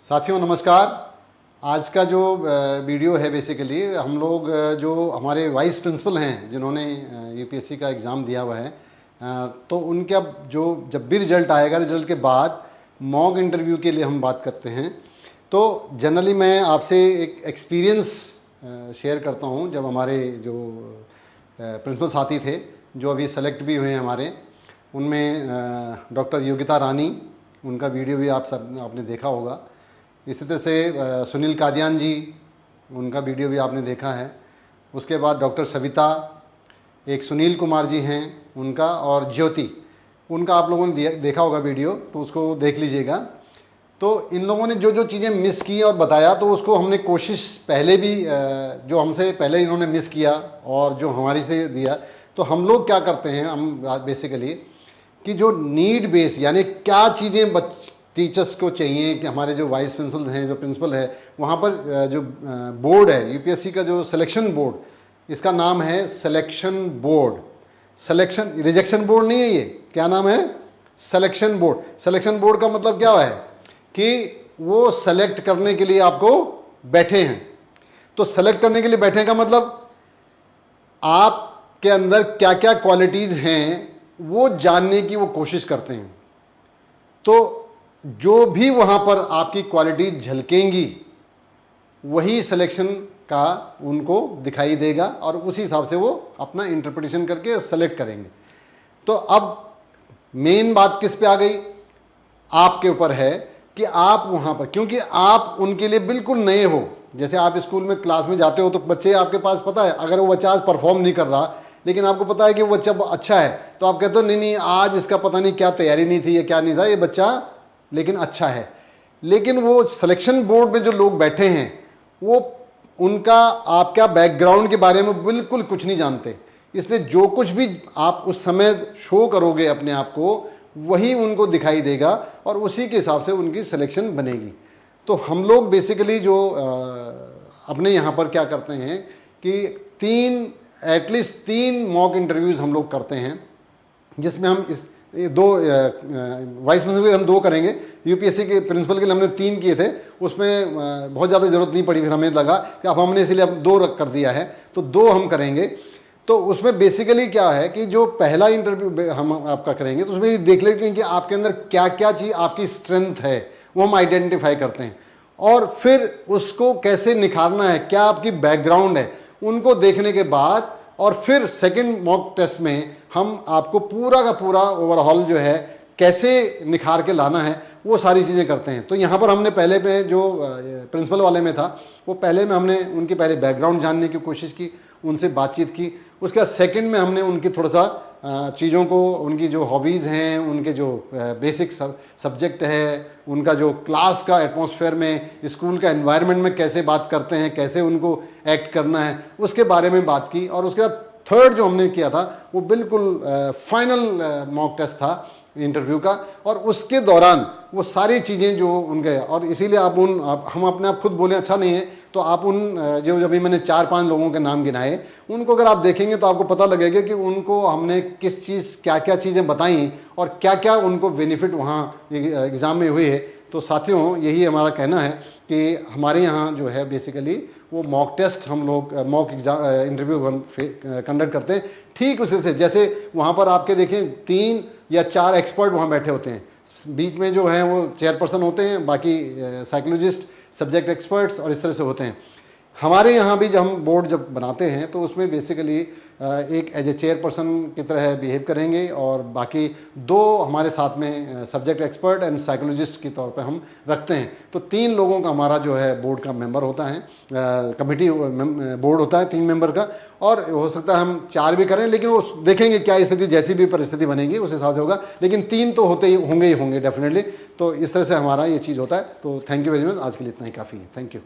साथियों नमस्कार। आज का जो वीडियो है बेसिकली हम लोग जो हमारे वाइस प्रिंसिपल हैं जिन्होंने यूपीएससी का एग्ज़ाम दिया हुआ है, तो उनका जो जब भी रिज़ल्ट आएगा, रिज़ल्ट के बाद मॉक इंटरव्यू के लिए हम बात करते हैं। तो जनरली मैं आपसे एक एक्सपीरियंस शेयर करता हूं। जब हमारे जो प्रिंसिपल साथी थे जो अभी सेलेक्ट भी हुए हैं हमारे, उनमें डॉक्टर योगिता रानी, उनका वीडियो भी आपने देखा होगा। इसी तरह से सुनील कादियान जी, उनका वीडियो भी आपने देखा है। उसके बाद डॉक्टर सविता, एक सुनील कुमार जी हैं उनका, और ज्योति, उनका आप लोगों ने देखा होगा वीडियो, तो उसको देख लीजिएगा। तो इन लोगों ने जो जो चीज़ें मिस की और बताया, तो उसको हमने कोशिश पहले भी जो हमसे पहले इन्होंने मिस किया और जो हमारी से दिया, तो हम लोग क्या करते हैं, हम बेसिकली कि जो नीड बेस यानी क्या चीज़ें टीचर्स को चाहिए कि हमारे जो वाइस प्रिंसिपल हैं, जो प्रिंसिपल है, वहाँ पर जो बोर्ड है यूपीएससी का, जो सिलेक्शन बोर्ड, इसका नाम है selection board. Selection, rejection board नहीं है ये। क्या नाम है? Selection board. सिलेक्शन बोर्ड का मतलब क्या है कि वो सेलेक्ट करने के लिए आपको बैठे हैं। तो सेलेक्ट करने के लिए बैठे का मतलब आपके अंदर क्या क्या क्वालिटीज़ हैं वो जानने की वो कोशिश करते हैं। तो जो भी वहाँ पर आपकी क्वालिटी झलकेंगी वही सिलेक्शन का उनको दिखाई देगा और उसी हिसाब से वो अपना इंटरप्रिटेशन करके सेलेक्ट करेंगे। तो अब मेन बात किस पे आ गई? आपके ऊपर है कि आप वहाँ पर, क्योंकि आप उनके लिए बिल्कुल नए हो। जैसे आप स्कूल में क्लास में जाते हो तो बच्चे आपके पास, पता है, अगर वो बच्चा आज परफॉर्म नहीं कर रहा लेकिन आपको पता है कि वो बच्चा अच्छा है, तो आप कहते हो नहीं नहीं आज इसका पता नहीं क्या तैयारी नहीं थी या क्या नहीं था, ये बच्चा लेकिन अच्छा है। लेकिन वो सिलेक्शन बोर्ड में जो लोग बैठे हैं वो उनका आपका बैकग्राउंड के बारे में बिल्कुल कुछ नहीं जानते। इसलिए जो कुछ भी आप उस समय शो करोगे अपने आप को, वही उनको दिखाई देगा और उसी के हिसाब से उनकी सिलेक्शन बनेगी। तो हम लोग बेसिकली जो अपने यहाँ पर क्या करते हैं कि एटलीस्ट तीन मॉक इंटरव्यूज़ हम लोग करते हैं, जिसमें हम इस दो वाइस प्रिंसिपल हम दो करेंगे। यूपीएससी के प्रिंसिपल के लिए हमने 3 किए थे, उसमें बहुत ज़्यादा ज़रूरत नहीं पड़ी, फिर हमें लगा कि अब हमने इसलिए अब 2 कर दिया है, तो 2 हम करेंगे। तो उसमें बेसिकली क्या है कि जो पहला इंटरव्यू हम आपका करेंगे तो उसमें देख लेते हैं कि आपके अंदर क्या क्या चीज़ आपकी स्ट्रेंथ है, वो हम आइडेंटिफाई करते हैं, और फिर उसको कैसे निखारना है, क्या आपकी बैकग्राउंड है, उनको देखने के बाद और फिर सेकंड मॉक टेस्ट में हम आपको पूरा का पूरा ओवरऑल जो है कैसे निखार के लाना है, वो सारी चीज़ें करते हैं। तो यहाँ पर हमने पहले पे जो प्रिंसिपल वाले में था, वो पहले में हमने उनकी पहले बैकग्राउंड जानने की कोशिश की, उनसे बातचीत की। उसके बाद सेकंड में हमने उनकी थोड़ा सा चीज़ों को, उनकी जो हॉबीज़ हैं, उनके जो बेसिक सब्जेक्ट है, उनका जो क्लास का एटमॉस्फेयर में, स्कूल का एनवायरनमेंट में कैसे बात करते हैं, कैसे उनको एक्ट करना है, उसके बारे में बात की। और उसके बाद थर्ड जो हमने किया था वो बिल्कुल फाइनल मॉक टेस्ट था इंटरव्यू का, और उसके दौरान वो सारी चीज़ें जो उनके, और इसीलिए हम अपने आप खुद बोले अच्छा नहीं है, तो आप जो अभी मैंने 4-5 लोगों के नाम गिनाए, उनको अगर आप देखेंगे तो आपको पता लगेगा कि उनको हमने किस चीज़, क्या क्या चीज़ें बताई और क्या क्या उनको बेनिफिट वहाँ एग्ज़ाम में हुई है। तो साथियों, यही हमारा कहना है कि हमारे यहाँ जो है बेसिकली वो मॉक टेस्ट हम लोग, मॉक एग्जाम इंटरव्यू हम कंडक्ट करते हैं। ठीक उसी से जैसे वहाँ पर आपके देखें 3 या 4 एक्सपर्ट वहाँ बैठे होते हैं, बीच में जो हैं वो चेयरपर्सन होते हैं, बाकी साइकोलॉजिस्ट, सब्जेक्ट एक्सपर्ट्स और इस तरह से होते हैं। हमारे यहाँ भी जब हम बोर्ड जब बनाते हैं तो उसमें बेसिकली एक एज ए चेयरपर्सन की तरह बिहेव करेंगे और बाकी 2 हमारे साथ में सब्जेक्ट एक्सपर्ट एंड साइकोलॉजिस्ट के तौर पे हम रखते हैं। तो 3 लोगों का हमारा जो है बोर्ड का मेंबर होता है, कमेटी बोर्ड होता है 3 मेंबर का, और हो सकता है हम 4 भी करें, लेकिन वो देखेंगे क्या स्थिति, जैसी भी परिस्थिति बनेगी उस हिसाब से होगा, लेकिन 3 तो होते ही होंगे डेफिनेटली। तो इस तरह से हमारा ये चीज़ होता है। तो थैंक यू वेरी मच, आज के लिए इतना ही काफ़ी है। Thank you.